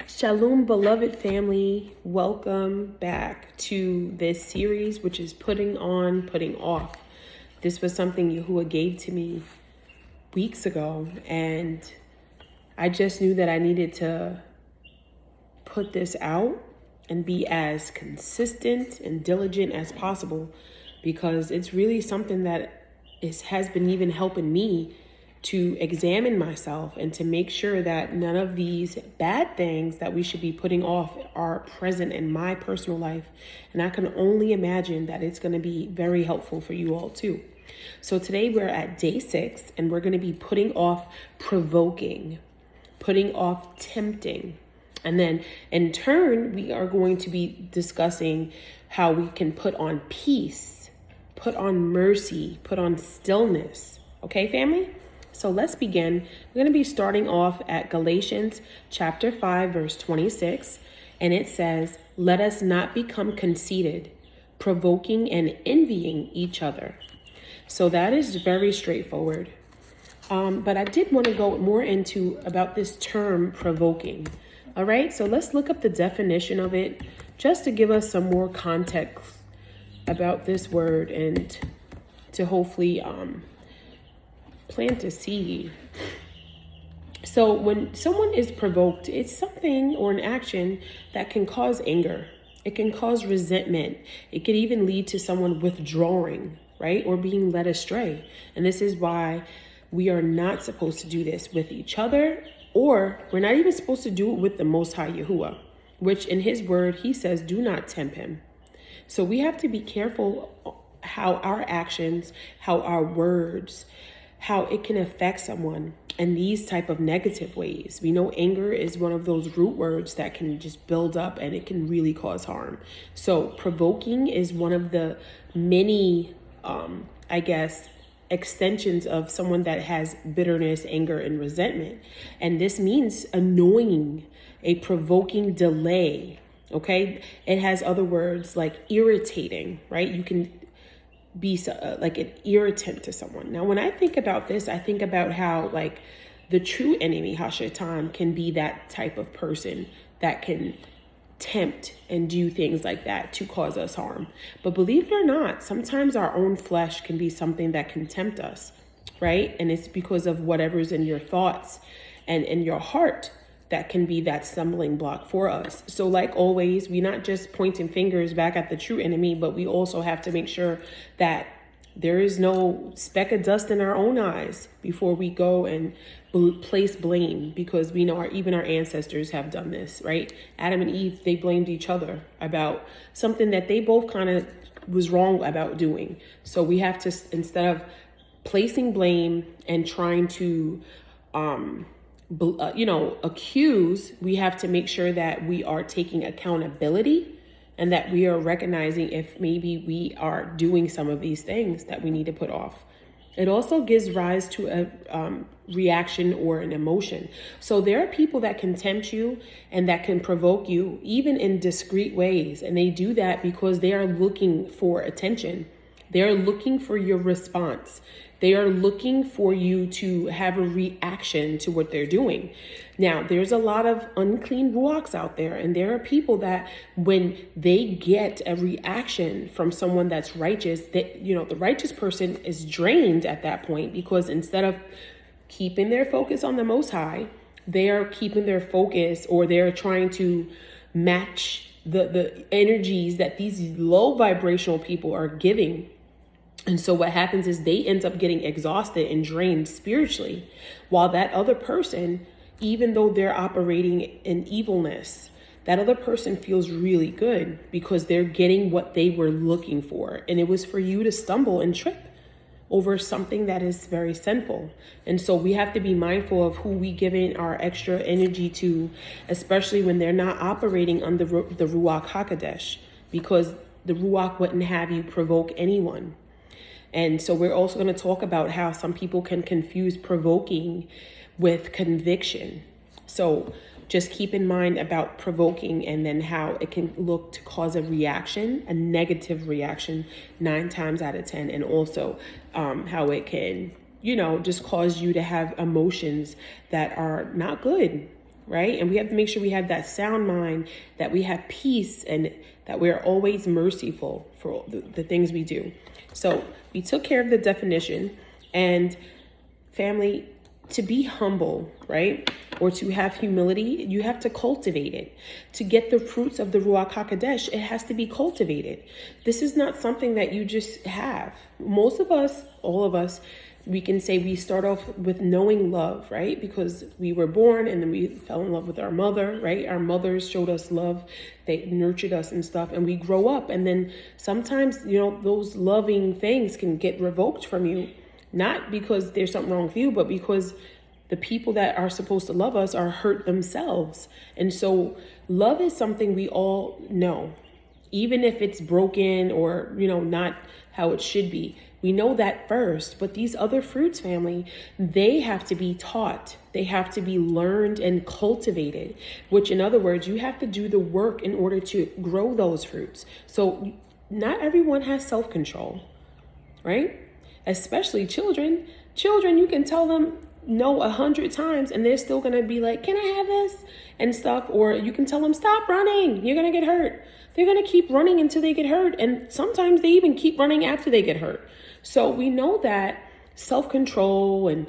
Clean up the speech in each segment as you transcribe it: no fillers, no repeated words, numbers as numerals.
Shalom, beloved family. Welcome back to this series, which is putting on, putting off. This was something Yahuwah gave to me weeks ago, and I just knew that I needed to put this out and be as consistent and diligent as possible, because it's really something that has been even helping me to examine myself and to make sure that none of these bad things that we should be putting off are present in my personal life. And I can only imagine that it's going to be very helpful for you all too. So today we're at day 6, and we're going to be putting off provoking, putting off tempting. And then in turn, we are going to be discussing how we can put on peace, put on mercy, put on stillness. Okay, family? So let's begin. We're going to be starting off at Galatians chapter 5, verse 26. And it says, "Let us not become conceited, provoking and envying each other." So that is very straightforward. But I did want to go more into about this term provoking. All right, so let's look up the definition of it just to give us some more context about this word and to hopefully plant a seed. So when someone is provoked, it's something or an action that can cause anger. It can cause resentment. It could even lead to someone withdrawing, right? Or being led astray. And this is why we are not supposed to do this with each other, or we're not even supposed to do it with the Most High Yahuwah, which in his word, he says, do not tempt him. So we have to be careful how our actions, how our words, how it can affect someone in these type of negative ways. We know anger is one of those root words that can just build up and it can really cause harm. So provoking is one of the many, extensions of someone that has bitterness, anger, and resentment. And this means annoying, a provoking delay. Okay. It has other words like irritating, right? You can be like an irritant to someone. Now, when I think about this, I think about how like the true enemy, Hashatan, can be that type of person that can tempt and do things like that to cause us harm. But believe it or not, sometimes our own flesh can be something that can tempt us, right? And it's because of whatever's in your thoughts and in your heart that can be that stumbling block for us. So like always, we're not just pointing fingers back at the true enemy, but we also have to make sure that there is no speck of dust in our own eyes before we go and place blame, because we know even our ancestors have done this, right? Adam and Eve, they blamed each other about something that they both kind of was wrong about doing. So we have to, instead of placing blame and trying to, accuse, we have to make sure that we are taking accountability and that we are recognizing if maybe we are doing some of these things that we need to put off. It also gives rise to a reaction or an emotion. So there are people that can tempt you and that can provoke you even in discreet ways. And they do that because they are looking for attention. They're looking for your response. They are looking for you to have a reaction to what they're doing. Now, there's a lot of unclean ruachs out there, and there are people that when they get a reaction from someone that's righteous, that, the righteous person is drained at that point, because instead of keeping their focus on the Most High, they are keeping their focus, or they're trying to match the energies that these low vibrational people are giving. And so what happens is they end up getting exhausted and drained spiritually, while that other person, even though they're operating in evilness, that other person feels really good because they're getting what they were looking for. And it was for you to stumble and trip over something that is very sinful. And so we have to be mindful of who we give in our extra energy to, especially when they're not operating under the Ruach HaKodesh, because the Ruach wouldn't have you provoke anyone. And so we're also going to talk about how some people can confuse provoking with conviction. So just keep in mind about provoking, and then how it can look to cause a reaction, a negative reaction 9 times out of 10. And also how it can, just cause you to have emotions that are not good. right? And we have to make sure we have that sound mind, that we have peace, and that we're always merciful for the things we do. So we took care of the definition. And family, to be humble, right? Or to have humility, you have to cultivate it. To get the fruits of the Ruach HaKodesh, it has to be cultivated. This is not something that you just have. Most of us, all of us, we can say we start off with knowing love, right? Because we were born and then we fell in love with our mother, right? Our mothers showed us love. They nurtured us and stuff. And we grow up. And then sometimes, those loving things can get revoked from you. Not because there's something wrong with you, but because the people that are supposed to love us are hurt themselves. And so love is something we all know, even if it's broken or, not how it should be. We know that first, but these other fruits, family, they have to be taught. They have to be learned and cultivated, which in other words, you have to do the work in order to grow those fruits. So not everyone has self-control, right? Especially children. Children, you can tell them no 100 times and they're still going to be like, can I have this and stuff? Or you can tell them, stop running. You're going to get hurt. They're going to keep running until they get hurt. And sometimes they even keep running after they get hurt. So we know that self-control and,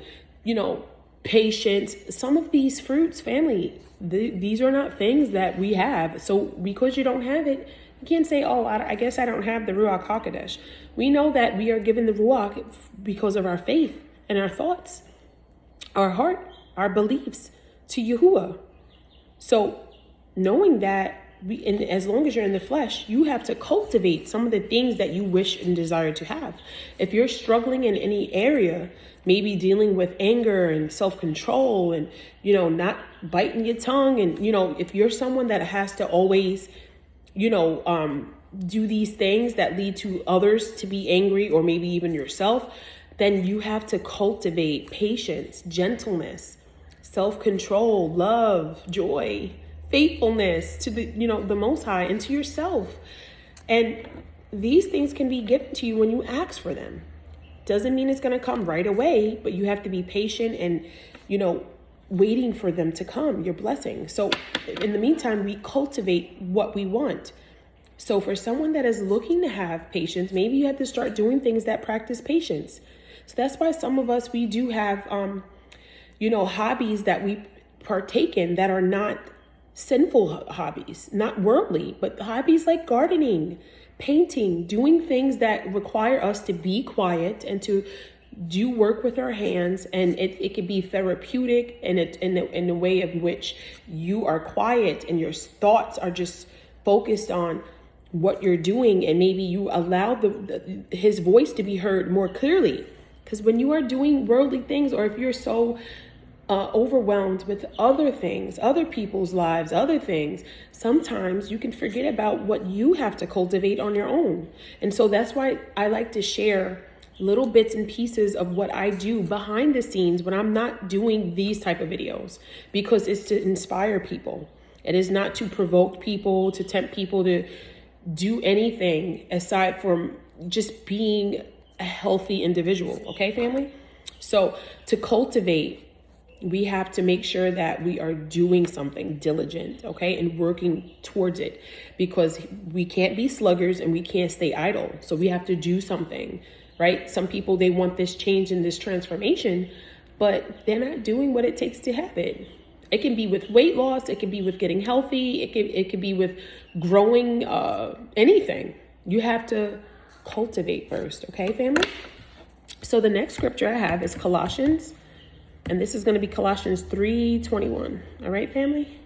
patience, some of these fruits, family, these are not things that we have. So because you don't have it, you can't say, oh, I guess I don't have the Ruach HaKodesh. We know that we are given the Ruach because of our faith and our thoughts, our heart, our beliefs to Yahuwah. So knowing that, and as long as you're in the flesh, you have to cultivate some of the things that you wish and desire to have. If you're struggling in any area, maybe dealing with anger and self-control and, not biting your tongue. And, if you're someone that has to always, do these things that lead to others to be angry or maybe even yourself, then you have to cultivate patience, gentleness, self-control, love, joy, faithfulness to the Most High and to yourself. And these things can be given to you when you ask for them. Doesn't mean it's going to come right away, but you have to be patient and, waiting for them to come, your blessing. So in the meantime, we cultivate what we want. So for someone that is looking to have patience, maybe you have to start doing things that practice patience. So that's why some of us, we do have, hobbies that we partake in that are not sinful hobbies, not worldly, but hobbies like gardening, painting, doing things that require us to be quiet and to do work with our hands. And it could be therapeutic in a way of which you are quiet and your thoughts are just focused on what you're doing. And maybe you allow his voice to be heard more clearly. Because when you are doing worldly things, or if you're so overwhelmed with other things, other people's lives, other things, sometimes you can forget about what you have to cultivate on your own. And so that's why I like to share little bits and pieces of what I do behind the scenes when I'm not doing these type of videos, because it's to inspire people. It is not to provoke people, to tempt people to do anything aside from just being a healthy individual. Okay, family? So to cultivate, we have to make sure that we are doing something diligent, okay, and working towards it, because we can't be sluggards and we can't stay idle. So we have to do something, right? Some people, they want this change and this transformation, but they're not doing what it takes to have it. It can be with weight loss. It can be with getting healthy. It could be with growing anything. You have to cultivate first, okay, family? So the next scripture I have is Colossians. And this is going to be Colossians 3:21. All right, family?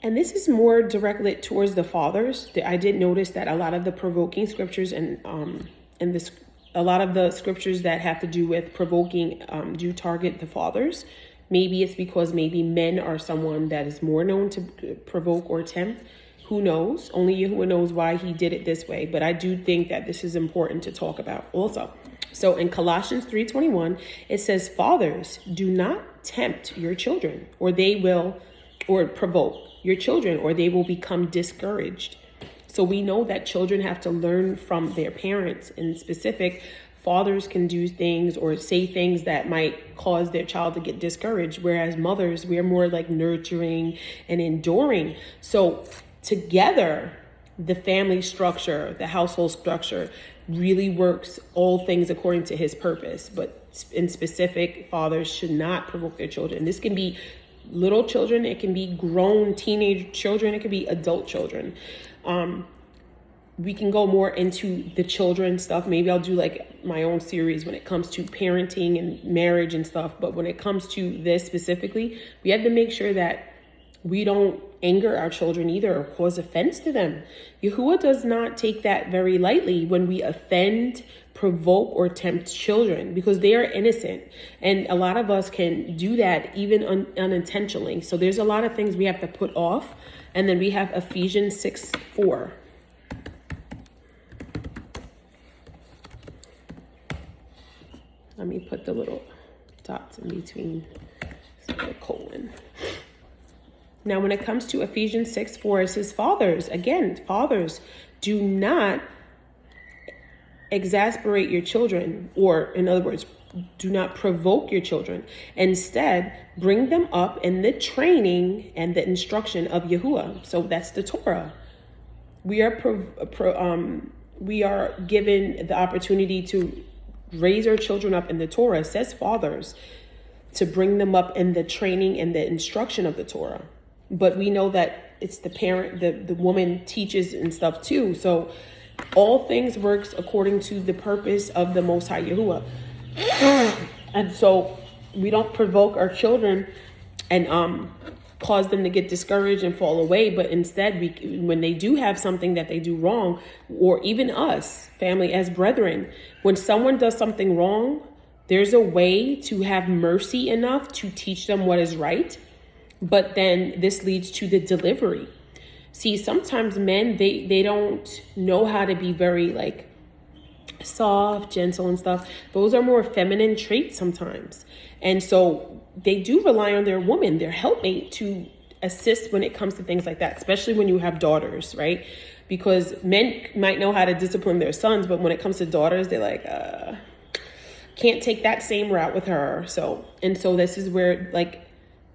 And this is more directed towards the fathers. I did notice that a lot of the provoking scriptures and a lot of the scriptures that have to do with provoking do target the fathers. Maybe it's because maybe men are someone that is more known to provoke or tempt. Who knows? Only Yahuwah knows why he did it this way. But I do think that this is important to talk about also. So in Colossians 3:21, it says, fathers, do not tempt your children, or provoke your children, or they will become discouraged. So we know that children have to learn from their parents. In specific, fathers can do things or say things that might cause their child to get discouraged, whereas mothers, we're more like nurturing and enduring. So together, the family structure, the household structure really works all things according to his purpose. But in specific, fathers should not provoke their children. This can be little children, it can be grown teenage children, it can be adult children. We can go more into the children stuff. Maybe I'll do like my own series when it comes to parenting and marriage and stuff. But when it comes to this specifically, we have to make sure that we don't anger our children either or cause offense to them. Yahuwah does not take that very lightly when we offend, provoke, or tempt children, because they are innocent. And a lot of us can do that even unintentionally. So there's a lot of things we have to put off. And then we have Ephesians 6:4. Let me put the little dots in between the colon. Now, when it comes to Ephesians 6:4, it says, fathers, again, fathers, do not exasperate your children, or in other words, do not provoke your children. Instead, bring them up in the training and the instruction of Yahuwah. So that's the Torah. We are given the opportunity to raise our children up in the Torah. It says fathers, to bring them up in the training and the instruction of the Torah. But we know that it's the parent, the woman teaches and stuff too. So all things works according to the purpose of the Most High Yahuwah. And so we don't provoke our children and cause them to get discouraged and fall away. But instead, when they do have something that they do wrong, or even us, family as brethren, when someone does something wrong, there's a way to have mercy enough to teach them what is right. But then this leads to the delivery. See, sometimes men, they don't know how to be very like soft, gentle and stuff. Those are more feminine traits sometimes. And so they do rely on their woman, their helpmate, to assist when it comes to things like that, especially when you have daughters, right? Because men might know how to discipline their sons, but when it comes to daughters, they're like, can't take that same route with her. So this is where like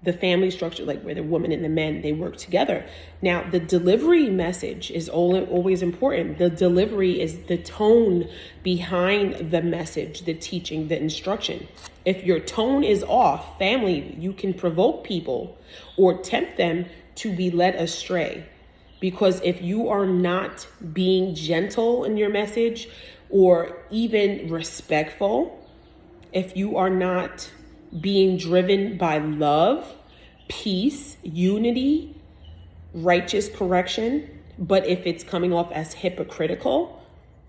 the family structure, like where the woman and the men, they work together. Now, the delivery message is always important. The delivery is the tone behind the message, the teaching, the instruction. If your tone is off, family, you can provoke people or tempt them to be led astray. Because if you are not being gentle in your message or even respectful, if you are not being driven by love, peace, unity, righteous correction, but if it's coming off as hypocritical,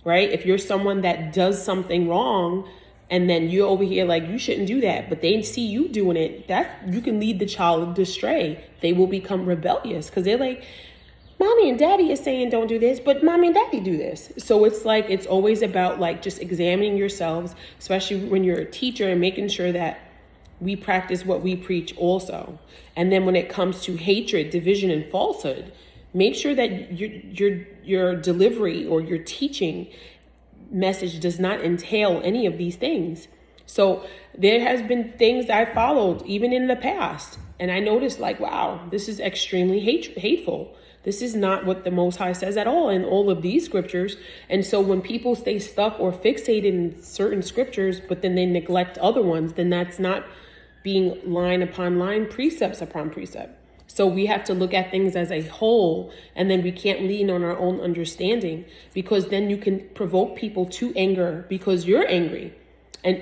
right? If you're someone that does something wrong and then you're over here like, you shouldn't do that, but they see you doing it, that you can lead the child astray. They will become rebellious because they're like, mommy and daddy is saying don't do this, but mommy and daddy do this. So it's like, it's always about like just examining yourselves, especially when you're a teacher, and making sure that we practice what we preach also. And then when it comes to hatred, division, and falsehood, make sure that your delivery or your teaching message does not entail any of these things. So there has been things I followed even in the past, and I noticed like, wow, this is extremely hateful. This is not what the Most High says at all in all of these scriptures. And so when people stay stuck or fixated in certain scriptures, but then they neglect other ones, then that's not being line upon line, precepts upon precept. So we have to look at things as a whole, and then we can't lean on our own understanding, because then you can provoke people to anger because you're angry.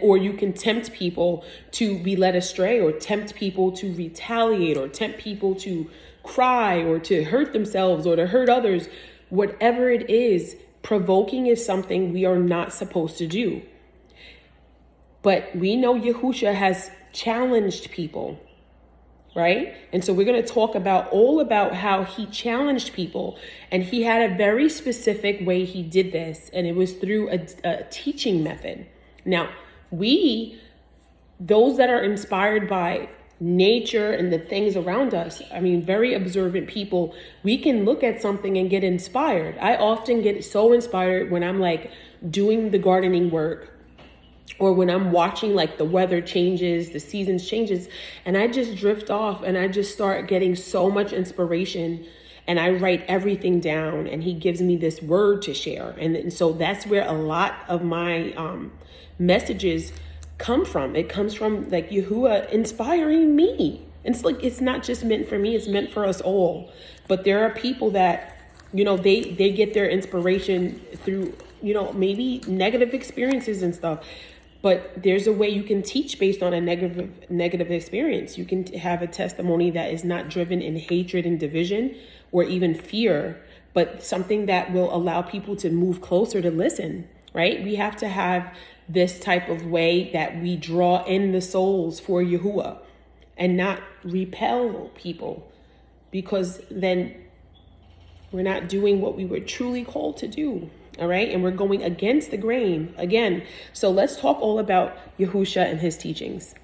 Or you can tempt people to be led astray, or tempt people to retaliate, or tempt people to cry, or to hurt themselves, or to hurt others. Whatever it is, provoking is something we are not supposed to do. But we know Yahusha has challenged people, right? And so we're going to talk all about how he challenged people. And he had a very specific way he did this, and it was through a teaching method. Now, those that are inspired by nature and the things around us. I mean, very observant people, we can look at something and get inspired. I often get so inspired when I'm like doing the gardening work, or when I'm watching like the weather changes, the seasons changes, and I just drift off and I just start getting so much inspiration, and I write everything down, and he gives me this word to share. And so that's where a lot of my messages come from. It comes from like Yahuwah inspiring me. It's like, it's not just meant for me, it's meant for us all. But there are people that, they get their inspiration through, maybe negative experiences and stuff. But there's a way you can teach based on a negative experience. You can have a testimony that is not driven in hatred and division or even fear, but something that will allow people to move closer to listen, right? We have to have this type of way that we draw in the souls for Yahuwah and not repel people, because then we're not doing what we were truly called to do. All right. And we're going against the grain again. So let's talk all about Yahusha and his teachings.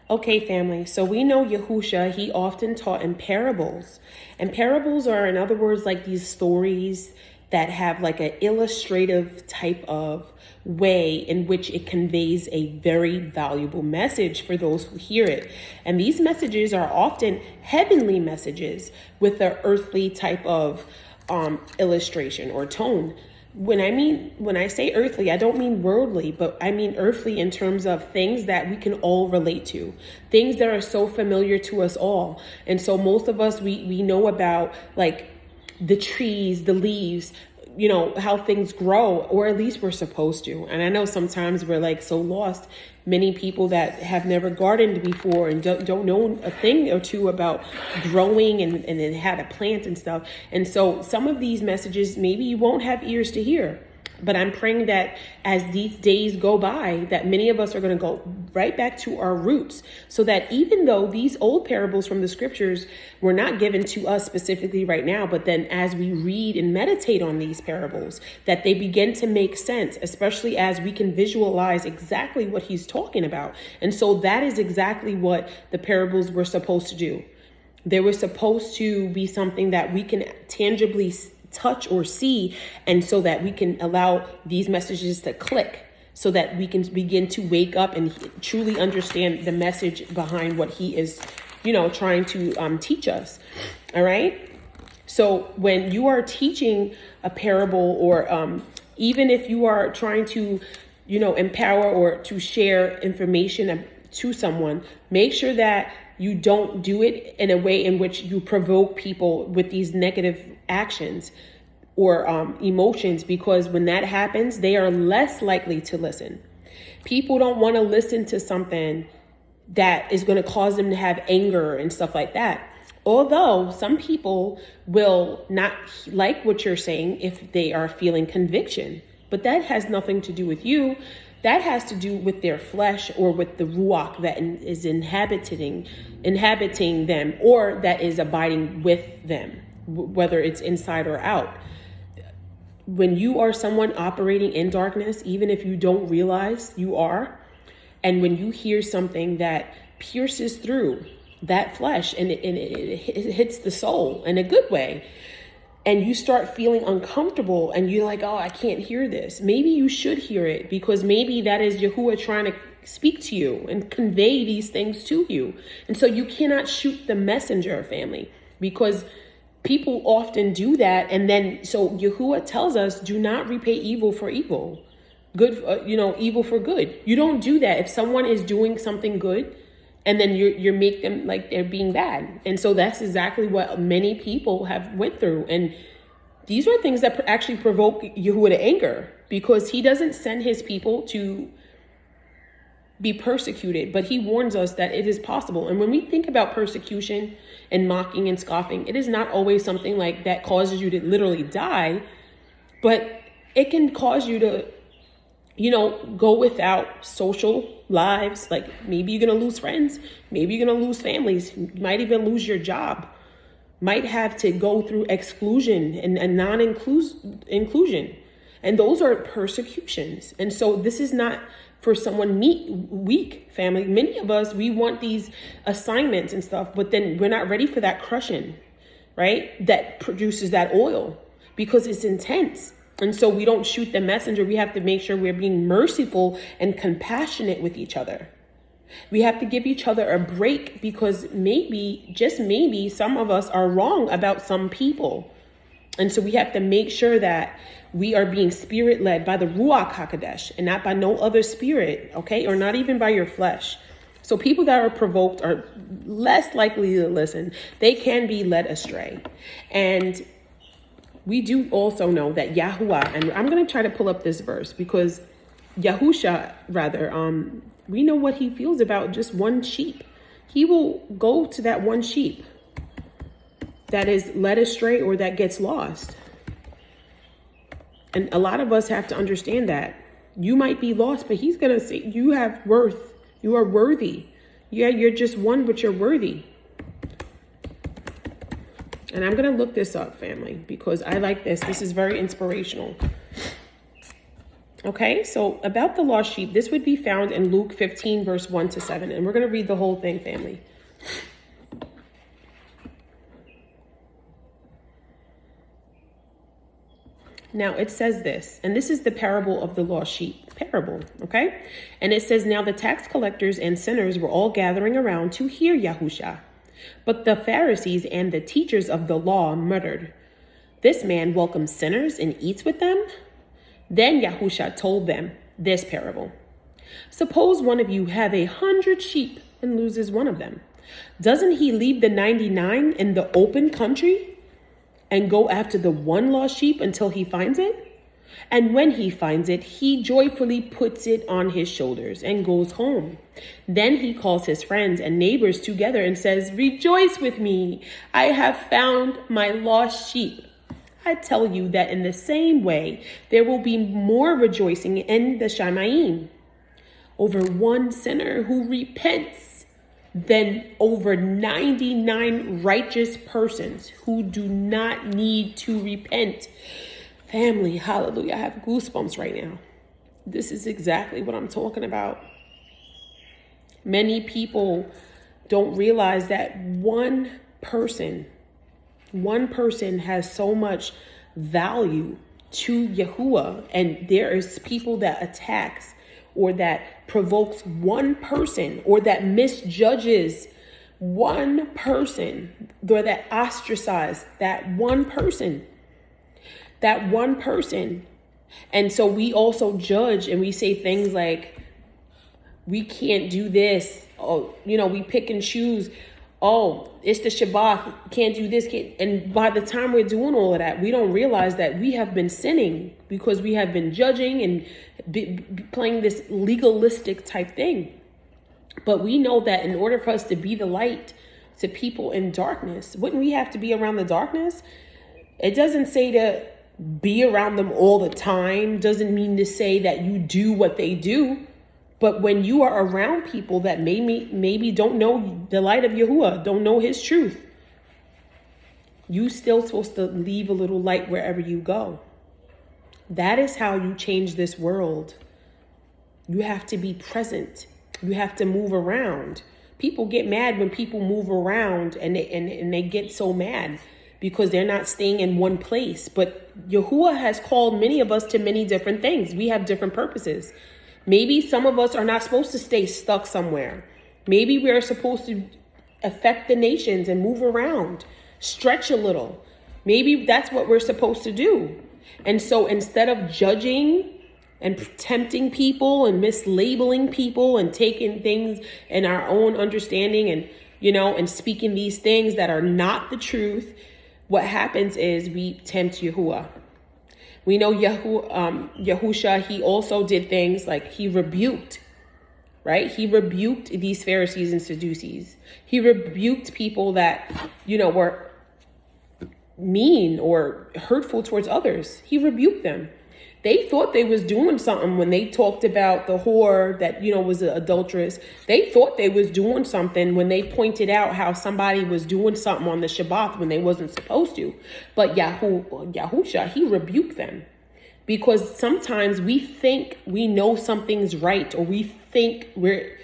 Okay, family. So we know Yahusha, he often taught in parables. And parables are, in other words, like these stories that have like an illustrative type of way in which it conveys a very valuable message for those who hear it. And these messages are often heavenly messages with an earthly type of illustration or tone. When I say earthly, I don't mean worldly, but I mean earthly in terms of things that we can all relate to, things that are so familiar to us all. And so most of us, we know about like the trees, the leaves, how things grow, or at least we're supposed to. And I know sometimes we're like so lost. Many people that have never gardened before and don't know a thing or two about growing and then how to plant and stuff. And so some of these messages, maybe you won't have ears to hear. But I'm praying that as these days go by, that many of us are going to go right back to our roots, so that even though these old parables from the scriptures were not given to us specifically right now, but then as we read and meditate on these parables, that they begin to make sense, especially as we can visualize exactly what he's talking about. And so that is exactly what the parables were supposed to do. They were supposed to be something that we can tangibly touch or see, and so that we can allow these messages to click, so that we can begin to wake up and truly understand the message behind what he is, trying to teach us. All right. So when you are teaching a parable, or even if you are trying to, empower or to share information to someone, make sure that you don't do it in a way in which you provoke people with these negative actions or emotions, because when that happens, they are less likely to listen. People don't want to listen to something that is going to cause them to have anger and stuff like that. Although some people will not like what you're saying if they are feeling conviction, but that has nothing to do with you. That has to do with their flesh, or with the ruach that is inhabiting them, or that is abiding with them, whether it's inside or out. When you are someone operating in darkness, even if you don't realize you are, and when you hear something that pierces through that flesh and it hits the soul in a good way, and you start feeling uncomfortable and you're like, oh, I can't hear this. Maybe you should hear it, because maybe that is Yahuwah trying to speak to you and convey these things to you. And so you cannot shoot the messenger, family, because people often do that. And then, so Yahuwah tells us, do not repay evil for evil, good, evil for good. You don't do that. If someone is doing something good, and then you make them like they're being bad. And so that's exactly what many people have went through. And these are things that actually provoke Yahuwah to anger, because he doesn't send his people to be persecuted, but he warns us that it is possible. And when we think about persecution and mocking and scoffing, it is not always something like that causes you to literally die, but it can cause you to, go without social lives. Like maybe you're going to lose friends. Maybe you're going to lose families. You might even lose your job. Might have to go through exclusion and non-inclusion. And those are persecutions. And so this is not for someone weak, family. Many of us, we want these assignments and stuff, but then we're not ready for that crushing, right? That produces that oil, because it's intense. And so we don't shoot the messenger. We have to make sure we're being merciful and compassionate with each other. We have to give each other a break, because maybe, just maybe, some of us are wrong about some people. And so we have to make sure that we are being spirit led by the Ruach HaKodesh and not by no other spirit, okay? Or not even by your flesh. So people that are provoked are less likely to listen. They can be led astray. And we do also know that Yahuwah, and I'm going to try to pull up this verse, because Yahusha, we know what he feels about just one sheep. He will go to that one sheep that is led astray or that gets lost. And a lot of us have to understand that. You might be lost, but he's going to say, you have worth. You are worthy. Yeah, you're just one, but you're worthy. And I'm going to look this up, family, because I like this. This is very inspirational. Okay, so about the lost sheep, this would be found in Luke 15, verse 1 to 7. And we're going to read the whole thing, family. Now it says this, and this is the parable of the lost sheep parable, okay? And it says, now the tax collectors and sinners were all gathering around to hear Yahusha. But the Pharisees and the teachers of the law muttered, this man welcomes sinners and eats with them? Then Yahusha told them this parable. Suppose one of you have 100 sheep and loses one of them. Doesn't he leave the 99 in the open country and go after the one lost sheep until he finds it? And when he finds it, he joyfully puts it on his shoulders and goes home. Then he calls his friends and neighbors together and says, rejoice with me. I have found my lost sheep. I tell you that in the same way, there will be more rejoicing in the Shamayim over one sinner who repents than over 99 righteous persons who do not need to repent. Family, hallelujah. I have goosebumps right now. This is exactly what I'm talking about. Many people don't realize that one person has so much value to Yahuwah, and there is people that attacks or that provokes one person or that misjudges one person or that ostracizes that one person. And so we also judge and we say things like, we can't do this. Oh, we pick and choose. Oh, it's the Shabbat, can't do this. And by the time we're doing all of that, we don't realize that we have been sinning because we have been judging and playing this legalistic type thing. But we know that in order for us to be the light to people in darkness, wouldn't we have to be around the darkness? It doesn't say to be around them all the time. Doesn't mean to say that you do what they do. But when you are around people that maybe don't know the light of Yahuwah, don't know his truth, you still supposed to leave a little light wherever you go. That is how you change this world. You have to be present. You have to move around. People get mad when people move around and they get so mad because they're not staying in one place. But Yahuwah has called many of us to many different things. We have different purposes. Maybe some of us are not supposed to stay stuck somewhere. Maybe we are supposed to affect the nations and move around, stretch a little. Maybe that's what we're supposed to do. And so instead of judging and tempting people and mislabeling people and taking things in our own understanding and, and speaking these things that are not the truth, what happens is we tempt Yahuwah. We know Yahusha, he also did things like he rebuked, right? He rebuked these Pharisees and Sadducees. He rebuked people that, were mean or hurtful towards others. He rebuked them. They thought they was doing something when they talked about the whore that, was an adulteress. They thought they was doing something when they pointed out how somebody was doing something on the Shabbat when they wasn't supposed to. But Yahusha, he rebuked them. Because sometimes we think we know something's right, or we think we're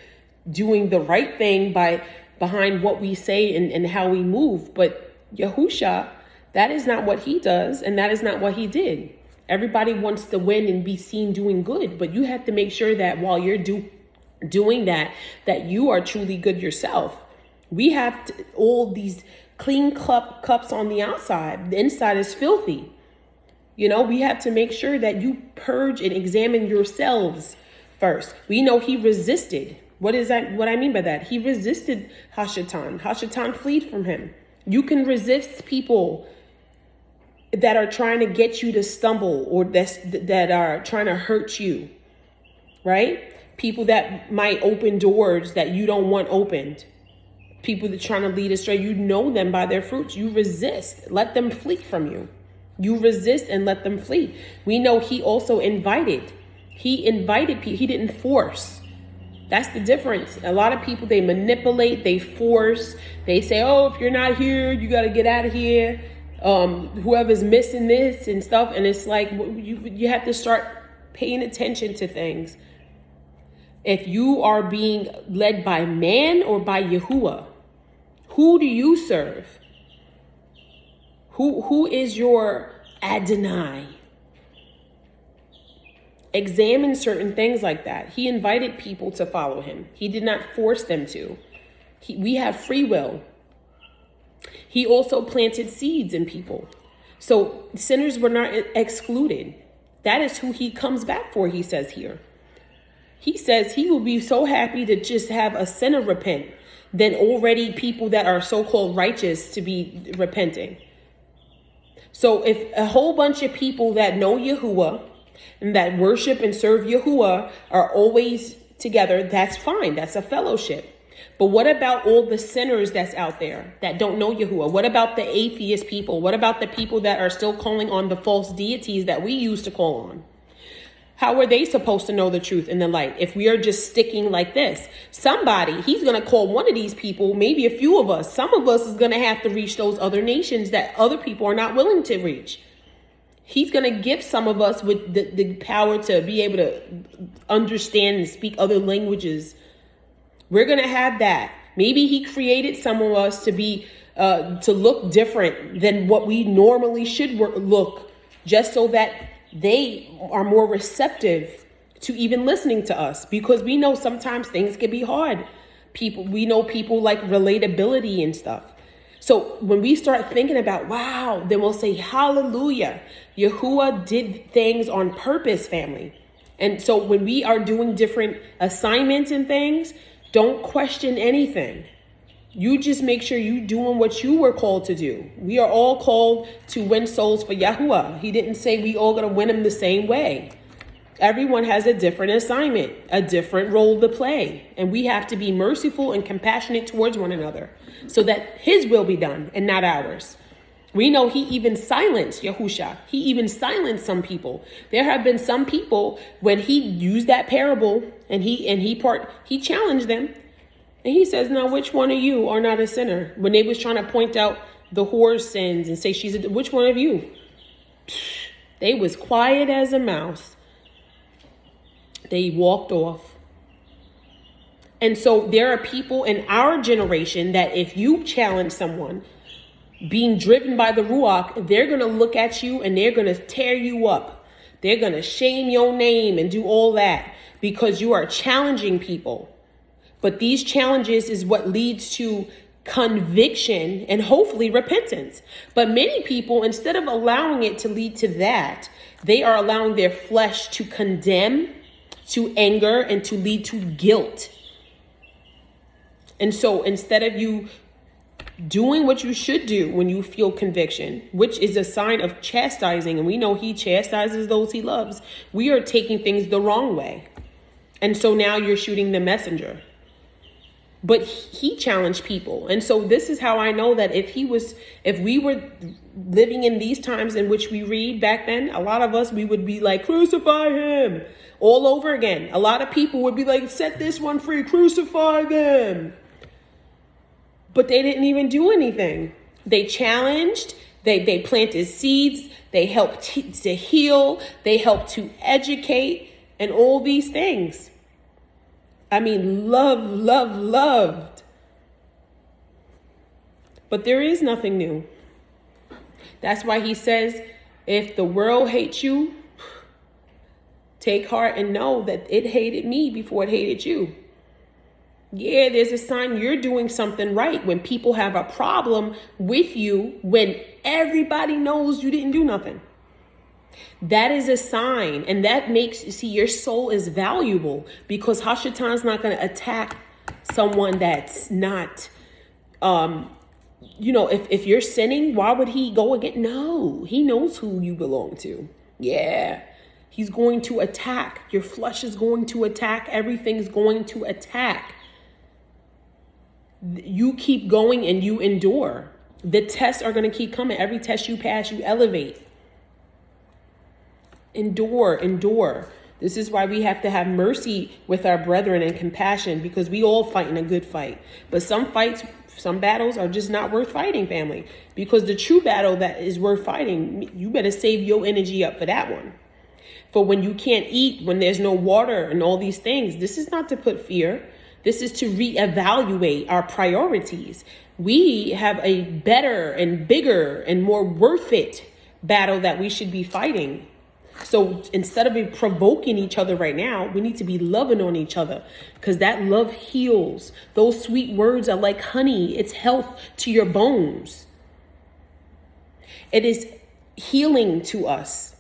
doing the right thing behind what we say and how we move. But Yahusha, that is not what he does, and that is not what he did. Everybody wants to win and be seen doing good, but you have to make sure that while you're doing that you are truly good yourself. We have all these clean cups on the outside. The inside is filthy. You know, we have to make sure that you purge and examine yourselves first. We know he resisted. What is that? What I mean by that? He resisted Hashatan. Hashatan fled from him. You can resist people that are trying to get you to stumble, or that are trying to hurt you, right? People that might open doors that you don't want opened. People that are trying to lead astray. You know them by their fruits. You resist. Let them flee from you. You resist and let them flee. We know he also invited. He invited people. He didn't force. That's the difference. A lot of people, they manipulate, they force. They say, oh, if you're not here, you got to get out of here. Whoever's missing this and stuff. And it's like, you have to start paying attention to things. If you are being led by man or by Yahuwah, who do you serve? Who is your Adonai? Examine certain things like that. He invited people to follow him. He did not force them to. We have free will. He also planted seeds in people. So sinners were not excluded. That is who he comes back for, he says here. He says he will be so happy to just have a sinner repent than already people that are so-called righteous to be repenting. So if a whole bunch of people that know Yahuwah and that worship and serve Yahuwah are always together, that's fine. That's a fellowship. But what about all the sinners that's out there that don't know Yahuwah? What about the atheist people? What about the people that are still calling on the false deities that we used to call on? How are they supposed to know the truth and the light if we are just sticking like this? Somebody, he's going to call one of these people, maybe a few of us. Some of us is going to have to reach those other nations that other people are not willing to reach. He's going to give some of us with the power to be able to understand and speak other languages. We're going to have that. Maybe he created some of us to be, to look different than what we normally should look, just so that they are more receptive to even listening to us, because we know sometimes things can be hard. We know people like relatability and stuff. So when we start thinking about, wow, then we'll say, hallelujah. Yahuwah did things on purpose, family. And so when we are doing different assignments and things, don't question anything. You just make sure you doing what you were called to do. We are all called to win souls for Yahuwah. He didn't say we all got to win them the same way. Everyone has a different assignment, a different role to play. And we have to be merciful and compassionate towards one another so that his will be done and not ours. We know he even silenced Yahusha. He even silenced some people. There have been some people when he used that parable and he challenged them. And he says, now, which one of you are not a sinner? When they was trying to point out the whore's sins and say, which one of you? They was quiet as a mouse. They walked off. And so there are people in our generation that if you challenge someone being driven by the Ruach, they're going to look at you and they're going to tear you up. They're going to shame your name and do all that because you are challenging people. But these challenges is what leads to conviction and hopefully repentance. But many people, instead of allowing it to lead to that, they are allowing their flesh to condemn, to anger, and to lead to guilt. And so instead of you doing what you should do when you feel conviction, which is a sign of chastising, and we know he chastises those he loves, we are taking things the wrong way. And so now you're shooting the messenger. But he challenged people. And so this is how I know that if we were living in these times in which we read back then, a lot of us, we would be like, crucify him all over again. A lot of people would be like, set this one free, crucify them. But they didn't even do anything. They challenged, They planted seeds. They helped to heal. They helped to educate and all these things. I mean, loved. But there is nothing new. That's why he says, if the world hates you, take heart and know that it hated me before it hated you. Yeah, there's a sign you're doing something right when people have a problem with you when everybody knows you didn't do nothing. That is a sign, and that makes, see, your soul is valuable, because Hashatan's not going to attack someone that's not, if you're sinning, why would he go again? No, he knows who you belong to. Yeah, he's going to attack. Your flesh is going to attack. Everything's going to attack. You keep going and you endure. The tests are going to keep coming. Every test you pass, you elevate. Endure. This is why we have to have mercy with our brethren and compassion, because we all fight in a good fight. But some battles are just not worth fighting, family. Because the true battle that is worth fighting, you better save your energy up for that one. For when you can't eat, when there's no water and all these things, this is not to put fear. This is to reevaluate our priorities. We have a better and bigger and more worth it battle that we should be fighting. So instead of provoking each other right now, we need to be loving on each other, because that love heals. Those sweet words are like honey. It's health to your bones. It is healing to us,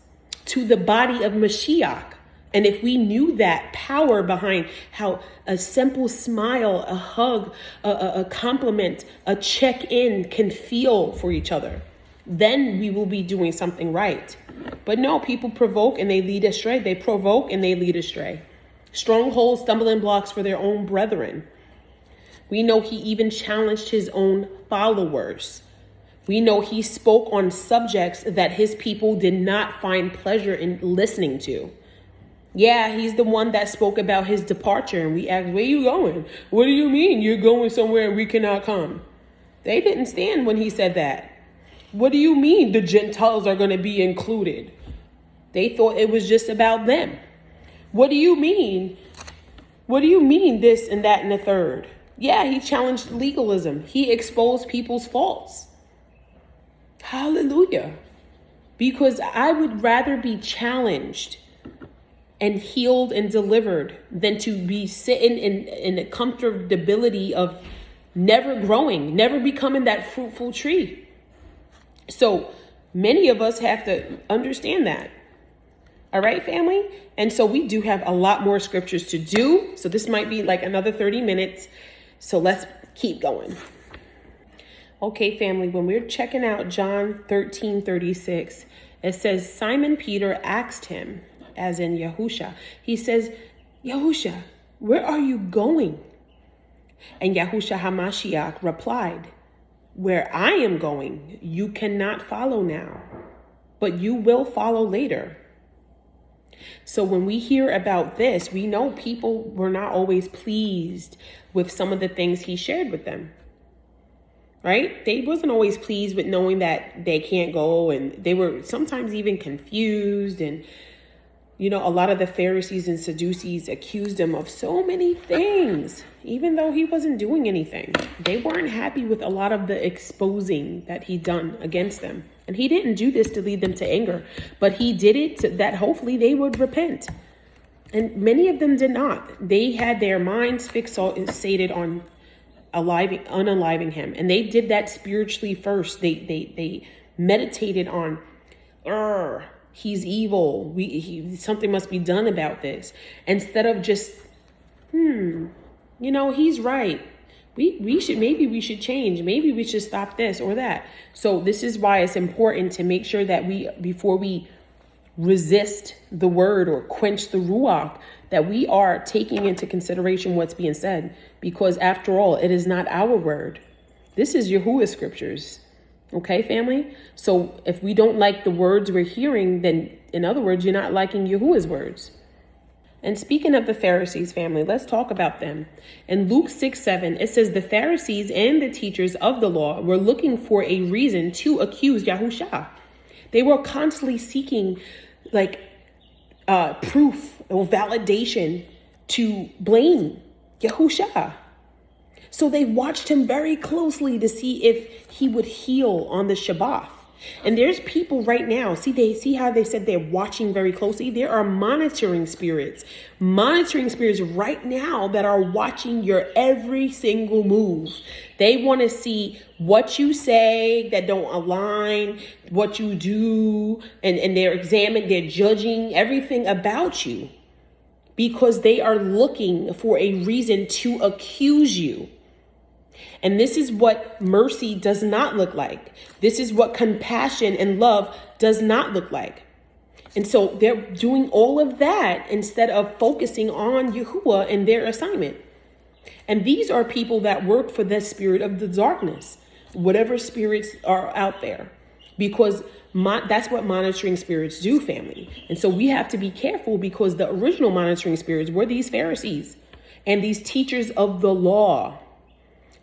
to the body of Mashiach. And if we knew that power behind how a simple smile, a hug, a compliment, a check-in can feel for each other, then we will be doing something right. But no, people provoke and they lead astray. They provoke and they lead astray. Strongholds, stumbling blocks for their own brethren. We know he even challenged his own followers. We know he spoke on subjects that his people did not find pleasure in listening to. Yeah, he's the one that spoke about his departure, and we asked, where you going? What do you mean you're going somewhere and we cannot come? They didn't stand when he said that. What do you mean the Gentiles are going to be included? They thought it was just about them. What do you mean? What do you mean this and that and the third? Yeah, he challenged legalism. He exposed people's faults. Hallelujah. Because I would rather be challenged and healed and delivered than to be sitting in the comfortability of never growing, never becoming that fruitful tree. So many of us have to understand that. All right, family? And so we do have a lot more scriptures to do. So this might be like another 30 minutes. So let's keep going. Okay, family, when we're checking out John 13:36, it says, Simon Peter asked him, as in Yahusha, he says, Yahusha, where are you going? And Yahusha HaMashiach replied, where I am going, you cannot follow now, but you will follow later. So when we hear about this, we know people were not always pleased with some of the things he shared with them. Right? They wasn't always pleased with knowing that they can't go, and they were sometimes even confused. And, a lot of the Pharisees and Sadducees accused him of so many things, even though he wasn't doing anything. They weren't happy with a lot of the exposing that he'd done against them. And he didn't do this to lead them to anger, but he did it so that hopefully they would repent. And many of them did not. They had their minds fixated on unaliving him. And they did that spiritually first. They meditated on, he's evil. Something must be done about this. Instead of just, he's right. We should change. Maybe we should stop this or that. So this is why it's important to make sure that before we resist the word or quench the ruach, that we are taking into consideration what's being said, because after all, it is not our word. This is Yahuwah's scriptures. Okay, family? So if we don't like the words we're hearing, then in other words, you're not liking Yahuwah's words. And speaking of the Pharisees, family, let's talk about them. In Luke 6:7, it says the Pharisees and the teachers of the law were looking for a reason to accuse Yahushua. They were constantly seeking proof or validation to blame Yahushua. So they watched him very closely to see if he would heal on the Shabbat. And there's people right now, see how they said they're watching very closely? There are monitoring spirits right now that are watching your every single move. They want to see what you say that don't align, what you do, and they're judging everything about you because they are looking for a reason to accuse you. And this is what mercy does not look like. This is what compassion and love does not look like. And so they're doing all of that instead of focusing on Yahuwah and their assignment. And these are people that work for the spirit of the darkness, whatever spirits are out there, because that's what monitoring spirits do, family. And so we have to be careful because the original monitoring spirits were these Pharisees and these teachers of the law.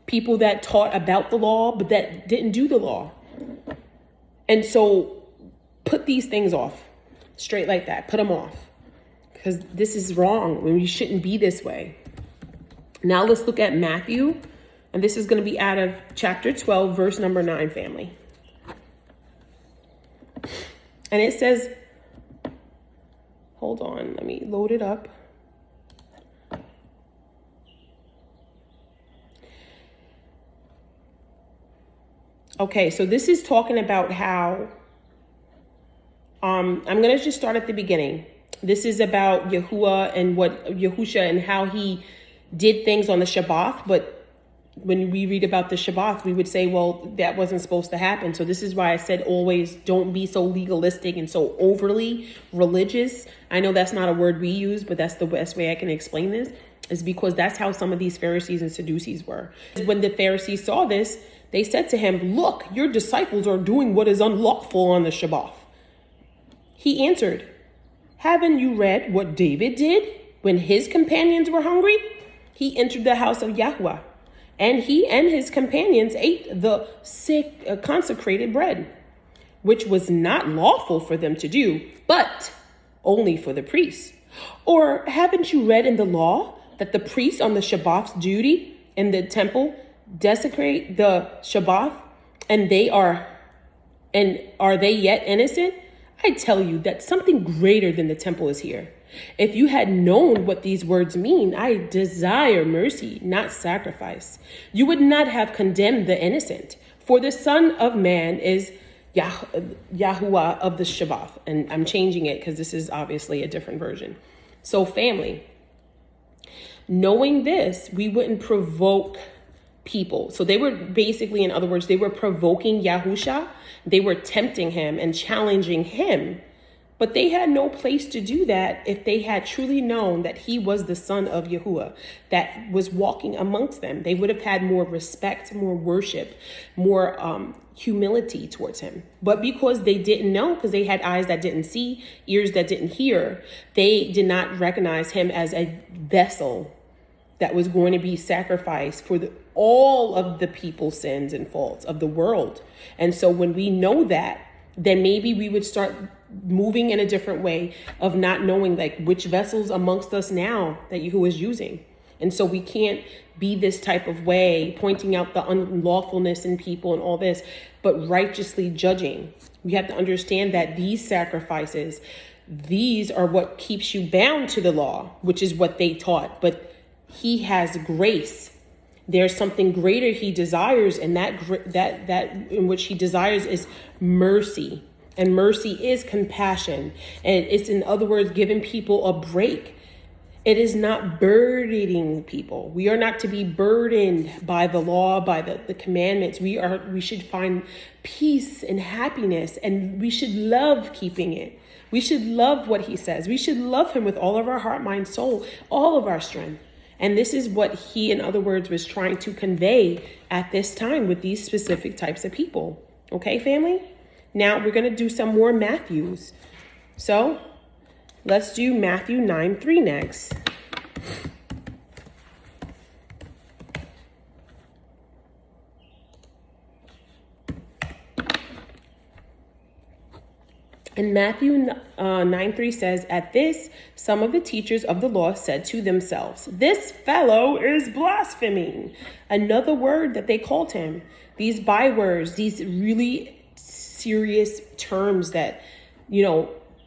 People that taught about the law, but that didn't do the law. And so put these things off straight like that. Put them off because this is wrong when we shouldn't be this way. Now let's look at Matthew. And this is going to be out of chapter 12, verse number 9, family. And it says, hold on, let me load it up. Okay, so this is talking about how, I'm going to just start at the beginning. This is about Yahuwah and Yahusha and how he did things on the Shabbat. But when we read about the Shabbat, we would say, well, that wasn't supposed to happen. So this is why I said always don't be so legalistic and so overly religious. I know that's not a word we use, but that's the best way I can explain this, is because that's how some of these Pharisees and Sadducees were. When the Pharisees saw this, they said to him, look, your disciples are doing what is unlawful on the Shabbat. He answered, haven't you read what David did when his companions were hungry? He entered the house of Yahweh, and he and his companions ate the consecrated bread, which was not lawful for them to do, but only for the priests. Or haven't you read in the law that the priests on the Shabbat's duty in the temple desecrate the Shabbat, and are they yet innocent? I tell you that something greater than the temple is here. If you had known what these words mean, I desire mercy, not sacrifice, you would not have condemned the innocent. For the Son of Man is Yahuwah of the Shabbat. And I'm changing it because this is obviously a different version. So family, knowing this, we wouldn't provoke people. So they were basically, in other words, they were provoking Yahusha. They were tempting him and challenging him. But they had no place to do that if they had truly known that he was the Son of Yahuwah that was walking amongst them. They would have had more respect, more worship, more humility towards him. But because they didn't know, because they had eyes that didn't see, ears that didn't hear, they did not recognize him as a vessel that was going to be sacrificed for all of the people's sins and faults of the world. And so when we know that, then maybe we would start moving in a different way of not knowing like which vessels amongst us now that Yahuwah is using. And so we can't be this type of way, pointing out the unlawfulness in people and all this, but righteously judging. We have to understand that these sacrifices, these are what keeps you bound to the law, which is what they taught. But he has grace. There's something greater he desires, and that in which he desires is mercy. And mercy is compassion. And it's, in other words, giving people a break. It is not burdening people. We are not to be burdened by the law, by the commandments. We should find peace and happiness, and we should love keeping it. We should love what he says. We should love him with all of our heart, mind, soul, all of our strength. And this is what he, in other words, was trying to convey at this time with these specific types of people. Okay, family? Now we're going to do some more Matthews. So Let's do Matthew 9:3 next. And Matthew 9:3 says, "At this, some of the teachers of the law said to themselves, 'This fellow is blaspheming.'" Another word that they called him. These bywords, these really serious terms that,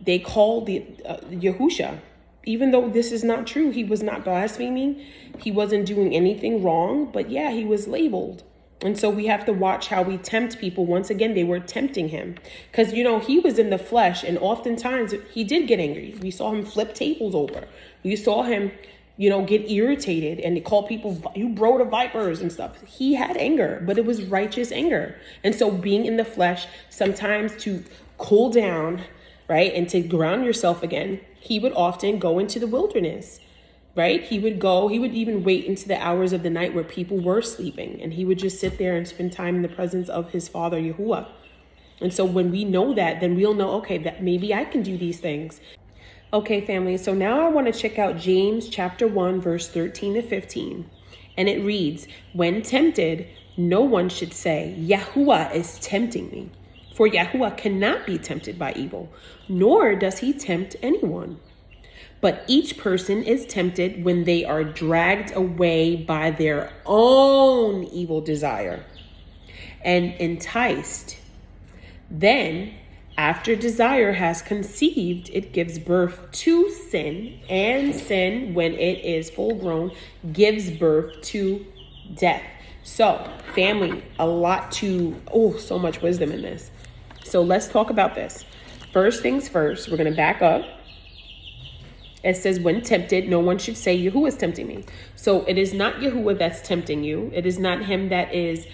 they called the Yahusha. Even though this is not true, he was not blaspheming. He wasn't doing anything wrong. But yeah, he was labeled. And so we have to watch how we tempt people. Once again, they were tempting him because, he was in the flesh, and oftentimes he did get angry. We saw him flip tables over. We saw him, get irritated and call people, "You bro to vipers" and stuff. He had anger, but it was righteous anger. And so being in the flesh, sometimes to cool down, right, and to ground yourself again, he would often go into the wilderness. Right? He would even wait into the hours of the night where people were sleeping, and he would just sit there and spend time in the presence of his father, Yahuwah. And so when we know that, then we'll know, okay, that maybe I can do these things. Okay, family. So now I want to check out James chapter 1, verse 13 to 15. And it reads, "When tempted, no one should say, 'Yahuwah is tempting me.' For Yahuwah cannot be tempted by evil, nor does he tempt anyone. But each person is tempted when they are dragged away by their own evil desire and enticed. Then, after desire has conceived, it gives birth to sin, and sin, when it is full grown, gives birth to death." So, family, so much wisdom in this. So let's talk about this. First things first, we're going to back up. It says, "When tempted, no one should say, 'Yahuwah is tempting me.'" So it is not Yahuwah that's tempting you. It is not him that is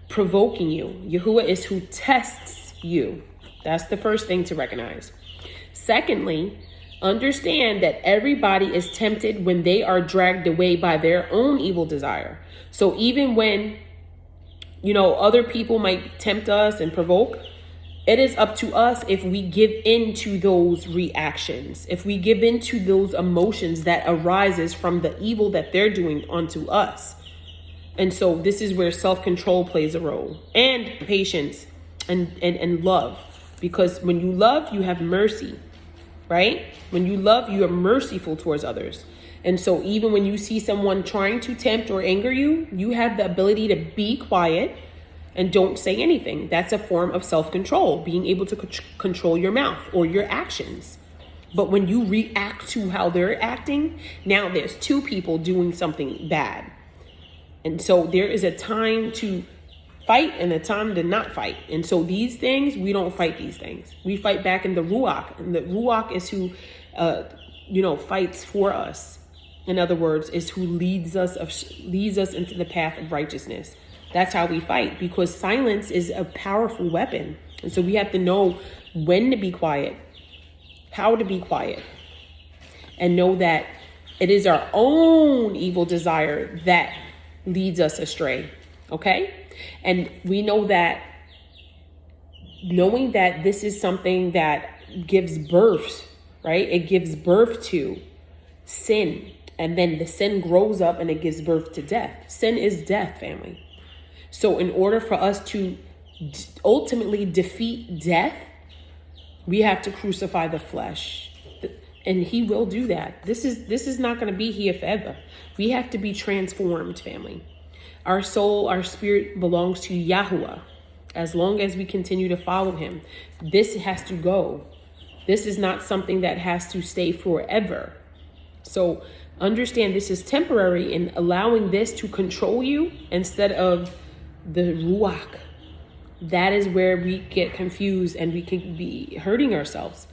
provoking you. Yahuwah is who tests you. That's the first thing to recognize. Secondly, understand that everybody is tempted when they are dragged away by their own evil desire. So even when, other people might tempt us and provoke, it is up to us if we give in to those reactions, if we give in to those emotions that arises from the evil that they're doing onto us. And so this is where self-control plays a role, and patience and love. Because when you love, you have mercy, right? When you love, you are merciful towards others. And so even when you see someone trying to tempt or anger you, you have the ability to be quiet and don't say anything. That's a form of self-control, being able to control your mouth or your actions. But when you react to how they're acting, now there's two people doing something bad. And so there is a time to fight and a time to not fight. And so these things, we don't fight these things. We fight back in the Ruach. And the Ruach is who, fights for us. In other words, is who leads us into the path of righteousness. That's how we fight, because silence is a powerful weapon. And so we have to know when to be quiet, how to be quiet, and know that it is our own evil desire that leads us astray. Okay? And we know that knowing that this is something that gives birth, right? It gives birth to sin. And then the sin grows up and it gives birth to death. Sin is death, family. So in order for us to ultimately defeat death, we have to crucify the flesh. And he will do that. This is not going to be here forever. We have to be transformed, family. Our soul, our spirit belongs to Yahuwah. As long as we continue to follow him, this has to go. This is not something that has to stay forever. So understand this is temporary, and allowing this to control you instead of the Ruach. That is where we get confused and we can be hurting ourselves.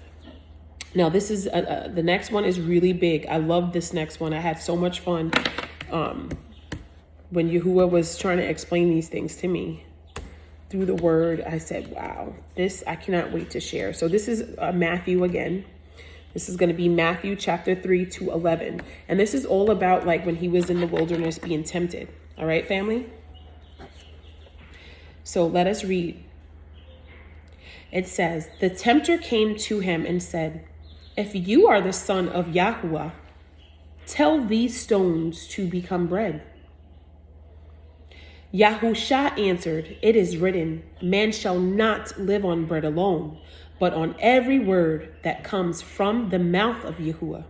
Now, this is the next one is really big. I love this next one. I had so much fun when Yahuwah was trying to explain these things to me through the word. I said, wow, this I cannot wait to share. So this is Matthew again. This is going to be Matthew chapter 3 to 11. And this is all about like when he was in the wilderness being tempted. All right, family? So let us read. It says, "The tempter came to him and said, If you are the son of Yahuwah, tell these stones to become bread. Yahusha answered, it is written, man shall not live on bread alone, but on every word that comes from the mouth of Yahuwah.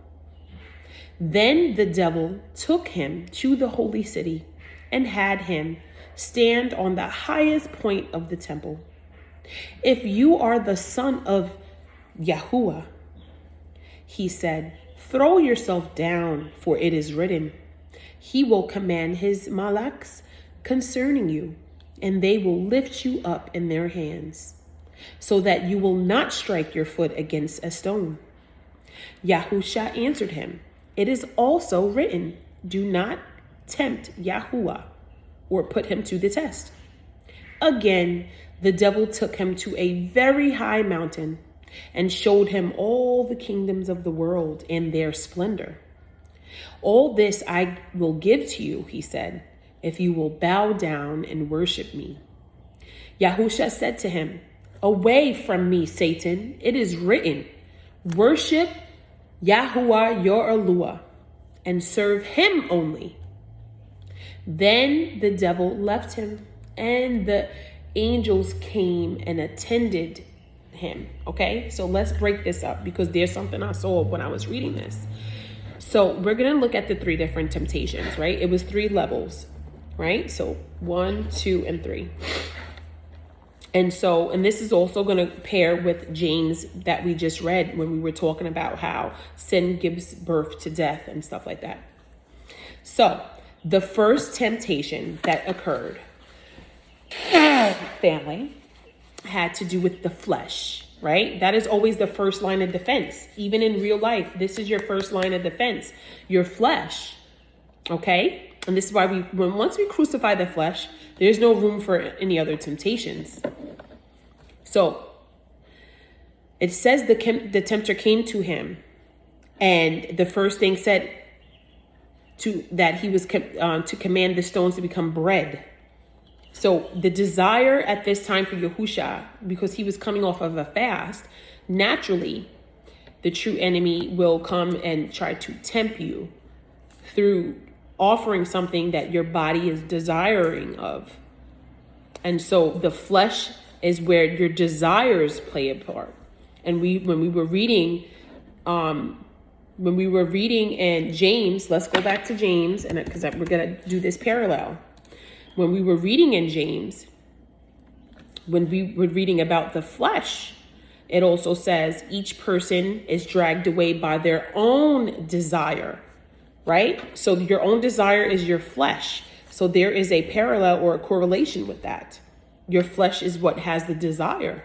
Then the devil took him to the holy city and had him stand on the highest point of the temple. If you are the son of Yahuwah, he said, throw yourself down, for it is written, he will command his malaks concerning you, and they will lift you up in their hands, so that you will not strike your foot against a stone. Yahusha answered him, it is also written, do not tempt Yahuwah, or put him to the test. Again, the devil took him to a very high mountain and showed him all the kingdoms of the world and their splendor. All this I will give to you, he said, if you will bow down and worship me. Yahusha said to him, away from me, Satan. It is written, worship Yahuwah your Eluah and serve him only. Then the devil left him, and the angels came and attended him. Okay, so let's break this up, because there's something I saw when I was reading this. So we're going to look at the 3 different temptations, right? It was 3 levels, right? So 1, 2, and 3. And this is also going to pair with James that we just read when we were talking about how sin gives birth to death and stuff like that. So the first temptation that occurred, family, had to do with the flesh, right? That is always the first line of defense. Even in real life, this is your first line of defense, your flesh, okay? And this is why once we crucify the flesh, there's no room for any other temptations. So it says the tempter came to him, and the first thing said that he was to command the stones to become bread. So the desire at this time for Yahusha, because he was coming off of a fast, naturally, the true enemy will come and try to tempt you through offering something that your body is desiring of. And so the flesh is where your desires play a part. And when we were reading in James, let's go back to James, and because we're going to do this parallel. When we were reading in James, when we were reading about the flesh, it also says each person is dragged away by their own desire, right? So your own desire is your flesh. So there is a parallel or a correlation with that. Your flesh is what has the desire.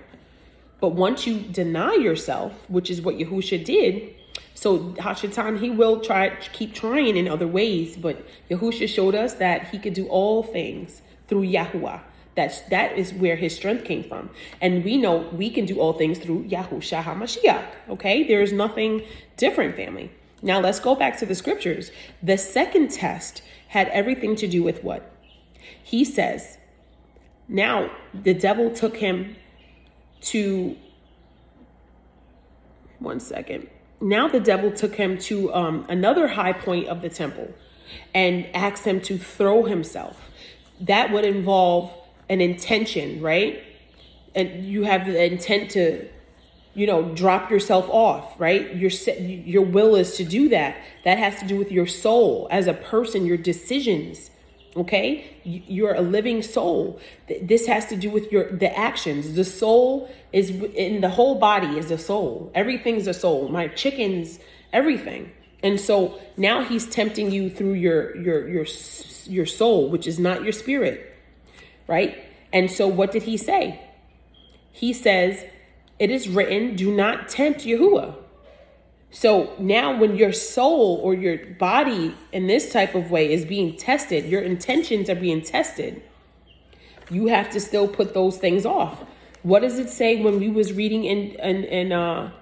But once you deny yourself, which is what Yahusha did, so Hashatan, he will keep trying in other ways, but Yahusha showed us that he could do all things through Yahuwah. That is where his strength came from. And we know we can do all things through Yahushua HaMashiach. Okay, there is nothing different, family. Now let's go back to the scriptures. The second test had everything to do with what? He says, now the devil took him to, Now the devil took him to another high point of the temple and asked him to throw himself. That would involve an intention, right? And you have the intent to, drop yourself off, right? Your will is to do that. That has to do with your soul as a person, your decisions. Okay, you're a living soul. This has to do with the actions. The soul is in the whole body is a soul. Everything's a soul. My chickens, everything. And so now he's tempting you through your soul, which is not your spirit, right? And so what did he say? He says, "It is written, do not tempt Yahuwah." So now when your soul or your body in this type of way is being tested, your intentions are being tested, you have to still put those things off. What does it say when we was reading in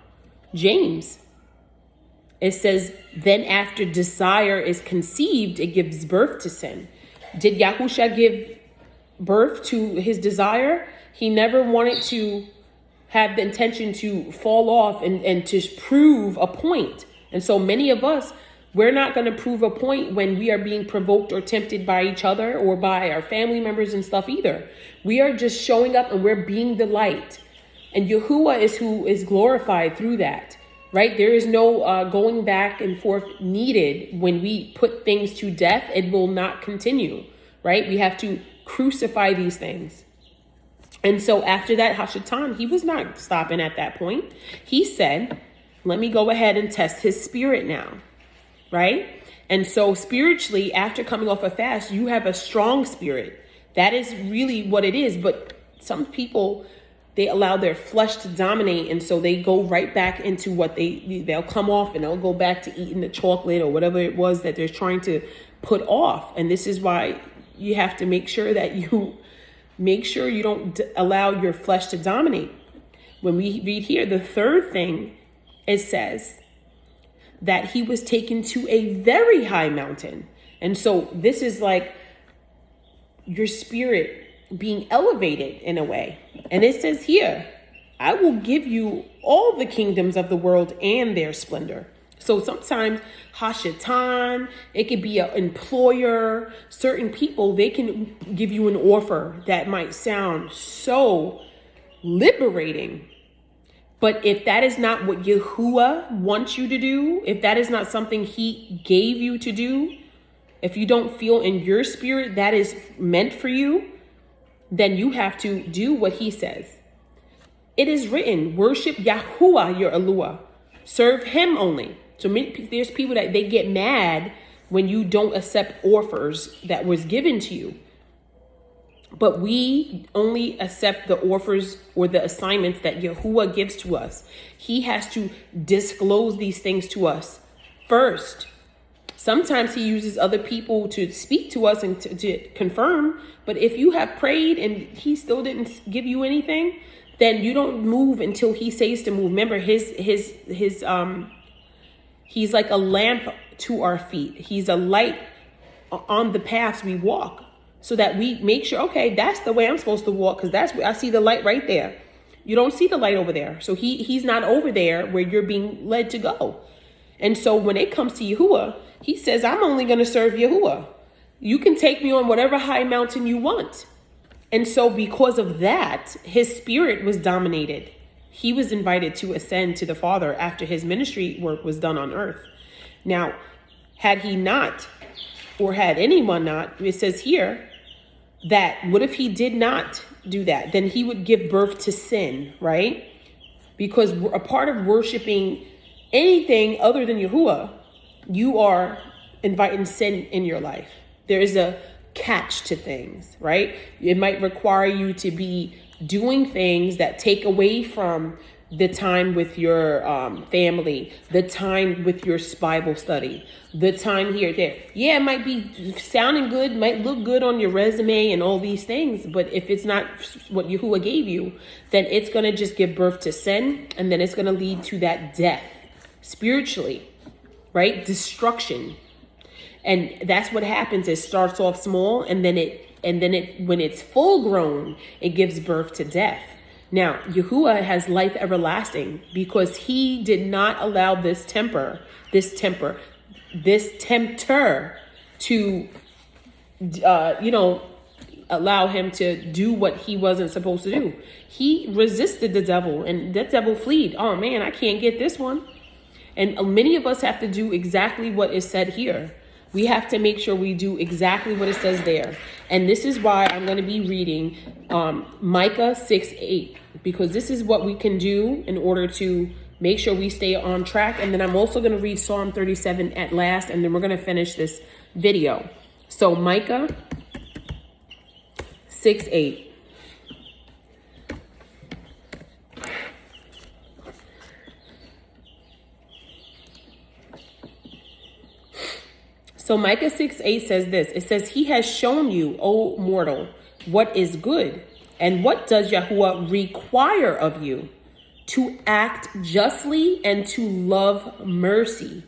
James? It says, then after desire is conceived, it gives birth to sin. Did Yahusha give birth to his desire? He never wanted to have the intention to fall off and to prove a point. And so many of us, we're not going to prove a point when we are being provoked or tempted by each other or by our family members and stuff either. We are just showing up and we're being the light. And Yahuwah is who is glorified through that, right? There is no going back and forth needed. When we put things to death, it will not continue, right? We have to crucify these things. And so after that, Hashatan, he was not stopping at that point. He said, let me go ahead and test his spirit now, right? And so spiritually, after coming off a fast, you have a strong spirit. That is really what it is. But some people, they allow their flesh to dominate. And so they go right back into what they'll come off and they'll go back to eating the chocolate or whatever it was that they're trying to put off. And this is why you have to make sure that you don't allow your flesh to dominate. When we read here, the third thing, it says that he was taken to a very high mountain. And so this is like your spirit being elevated in a way. And it says here, I will give you all the kingdoms of the world and their splendor. So sometimes Hashatan, it could be an employer, certain people, they can give you an offer that might sound so liberating. But if that is not what Yahuwah wants you to do, if that is not something he gave you to do, if you don't feel in your spirit that is meant for you, then you have to do what he says. It is written, worship Yahuwah your Eluah, serve him only. So there's people that they get mad when you don't accept offers that was given to you. But we only accept the offers or the assignments that Yahuwah gives to us. He has to disclose these things to us first. Sometimes he uses other people to speak to us and to confirm. But if you have prayed and he still didn't give you anything, then you don't move until he says to move. Remember, he's like a lamp to our feet. He's a light on the paths we walk, so that we make sure, okay, that's the way I'm supposed to walk, because that's where I see the light right there. You don't see the light over there. So he's not over there where you're being led to go. And so when it comes to Yahuwah, he says, I'm only going to serve Yahuwah. You can take me on whatever high mountain you want. And so because of that, his spirit was dominated. He was invited to ascend to the Father after his ministry work was done on earth. Now, had he not, or had anyone not, it says here that what if he did not do that? Then he would give birth to sin, right? Because a part of worshiping anything other than Yahuwah, you are inviting sin in your life. There is a catch to things, right? It might require you to be doing things that take away from the time with your family, the time with your Bible study, the time here, there. Yeah, it might be sounding good, might look good on your resume and all these things, but if it's not what Yahuwah gave you, then it's going to just give birth to sin, and then it's going to lead to that death spiritually, right? Destruction. And that's what happens. It starts off small, and then when it's full grown, it gives birth to death. Now, Yahuwah has life everlasting because he did not allow this tempter to, allow him to do what he wasn't supposed to do. He resisted the devil, and that devil fled. Oh man, I can't get this one. And many of us have to do exactly what is said here. We have to make sure we do exactly what it says there. And this is why I'm going to be reading Micah 6:8, because this is what we can do in order to make sure we stay on track. And then I'm also going to read Psalm 37 at last, and then we're going to finish this video. So Micah 6:8. So Micah 6:8 says this. It says, he has shown you, O mortal, what is good. And what does Yahuwah require of you? To act justly and to love mercy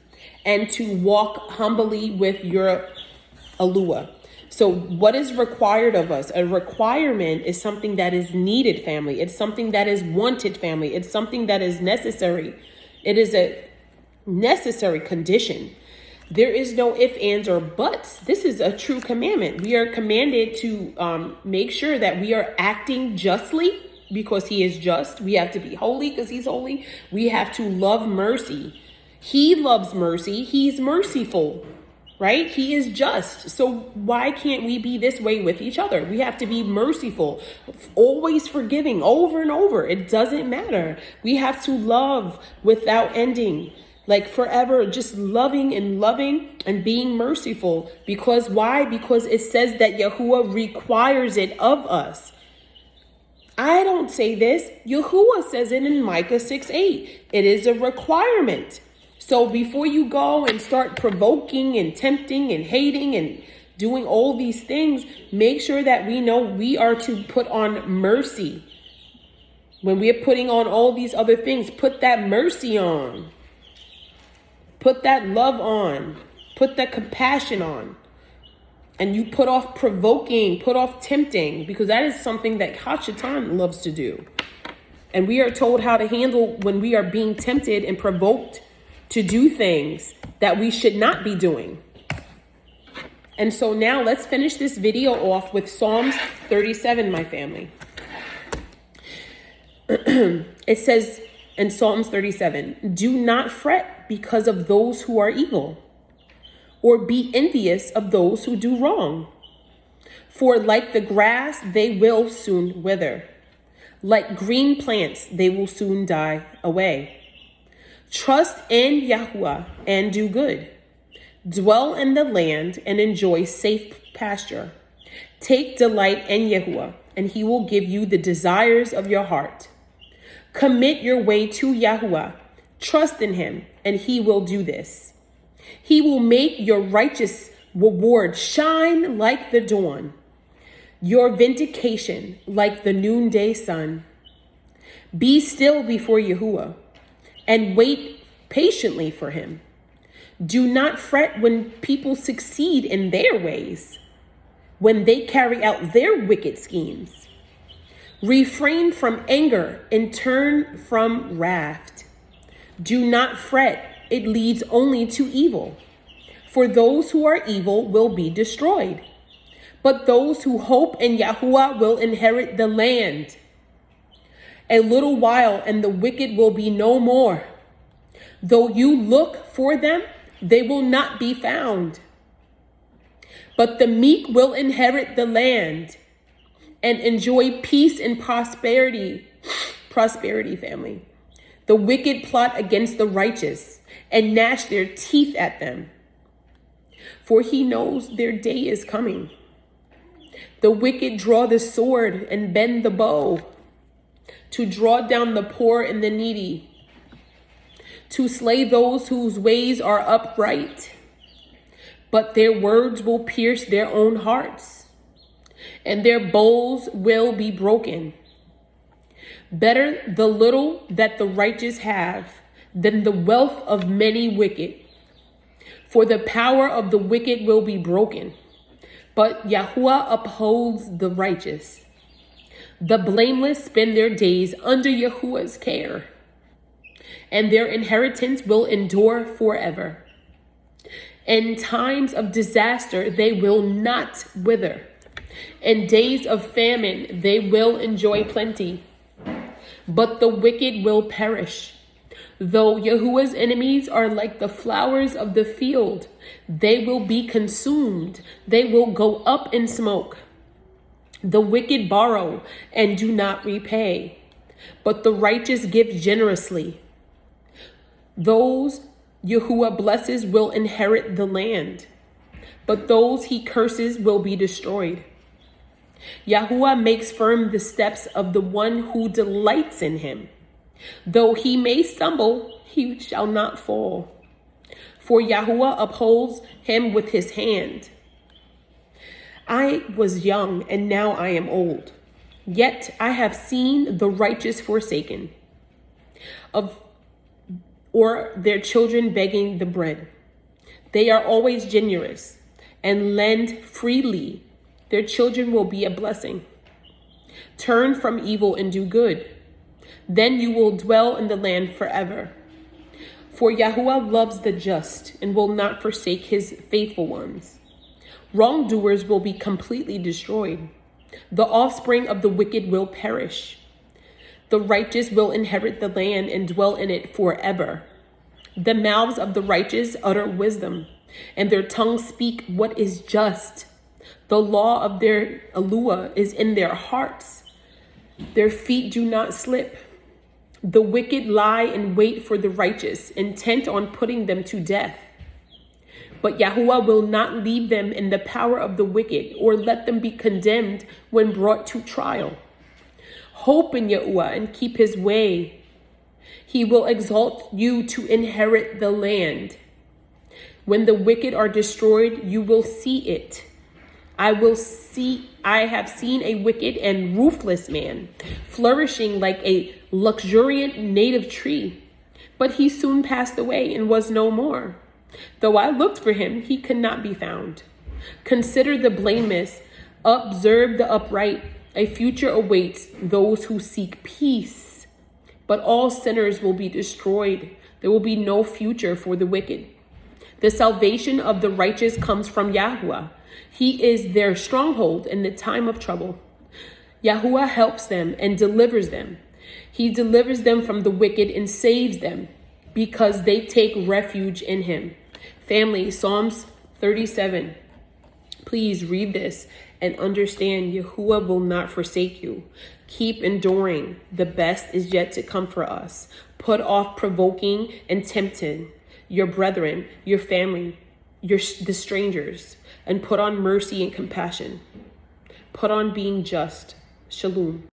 and to walk humbly with your Eluah. So what is required of us? A requirement is something that is needed, family. It's something that is wanted, family. It's something that is necessary. It is a necessary condition. There is no ifs, ands, or buts. This is a true commandment. We are commanded to make sure that we are acting justly because he is just. We have to be holy because he's holy. We have to love mercy. He loves mercy. He's merciful, right? He is just. So why can't we be this way with each other? We have to be merciful, always forgiving over and over. It doesn't matter. We have to love without ending, like forever, just loving and being merciful. Because why? Because it says that Yahuwah requires it of us. I don't say this. Yahuwah says it in Micah 6:8. It is a requirement. So before you go and start provoking and tempting and hating and doing all these things, make sure that we know we are to put on mercy. When we are putting on all these other things, put that mercy on. Put that love on. Put that compassion on. And you put off provoking, put off tempting, because that is something that Hashatan loves to do. And we are told how to handle when we are being tempted and provoked to do things that we should not be doing. And so now let's finish this video off with Psalms 37, my family. It says in Psalms 37, do not fret because of those who are evil, or be envious of those who do wrong. For like the grass, they will soon wither. Like green plants, they will soon die away. Trust in Yahuwah and do good. Dwell in the land and enjoy safe pasture. Take delight in Yahuwah, and he will give you the desires of your heart. Commit your way to Yahuwah. Trust in him, and he will do this. He will make your righteous reward shine like the dawn, your vindication like the noonday sun. Be still before Yahuwah and wait patiently for him. Do not fret when people succeed in their ways, when they carry out their wicked schemes. Refrain from anger and turn from wrath. Do not fret, it leads only to evil. For those who are evil will be destroyed, but those who hope in Yahuwah will inherit the land. A little while and the wicked will be no more. Though you look for them, they will not be found. But the meek will inherit the land and enjoy peace and prosperity. Prosperity, family. The wicked plot against the righteous and gnash their teeth at them. For he knows their day is coming. The wicked draw the sword and bend the bow to draw down the poor and the needy, to slay those whose ways are upright. But their words will pierce their own hearts, and their bows will be broken. Better the little that the righteous have than the wealth of many wicked. For the power of the wicked will be broken, but Yahuwah upholds the righteous. The blameless spend their days under Yahuwah's care, and their inheritance will endure forever. In times of disaster, they will not wither. In days of famine, they will enjoy plenty. But the wicked will perish. Though Yahuwah's enemies are like the flowers of the field, they will be consumed. They will go up in smoke. The wicked borrow and do not repay, but the righteous give generously. Those Yahuwah blesses will inherit the land, but those he curses will be destroyed. Yahuwah makes firm the steps of the one who delights in him. Though he may stumble, he shall not fall, for Yahuwah upholds him with his hand. I was young and now I am old, yet I have seen the righteous forsaken, or their children begging the bread. They are always generous, and lend freely. Their children will be a blessing. Turn from evil and do good. Then you will dwell in the land forever. For Yahuwah loves the just and will not forsake his faithful ones. Wrongdoers will be completely destroyed. The offspring of the wicked will perish. The righteous will inherit the land and dwell in it forever. The mouths of the righteous utter wisdom, and their tongues speak what is just. The law of their Akilah-YAH is in their hearts. Their feet do not slip. The wicked lie in wait for the righteous, intent on putting them to death. But Yahuwah will not leave them in the power of the wicked or let them be condemned when brought to trial. Hope in Yahuwah and keep his way. He will exalt you to inherit the land. When the wicked are destroyed, you will see it. I have seen a wicked and ruthless man flourishing like a luxuriant native tree, but he soon passed away and was no more. Though I looked for him, he could not be found. Consider the blameless, observe the upright. A future awaits those who seek peace, but all sinners will be destroyed. There will be no future for the wicked. The salvation of the righteous comes from Yahuwah. He is their stronghold in the time of trouble. Yahuwah helps them and delivers them. He delivers them from the wicked and saves them because they take refuge in him. Family, Psalms 37. Please read this and understand Yahuwah will not forsake you. Keep enduring. The best is yet to come for us. Put off provoking and tempting your brethren, your family, the strangers, and put on mercy and compassion. Put on being just. Shalom.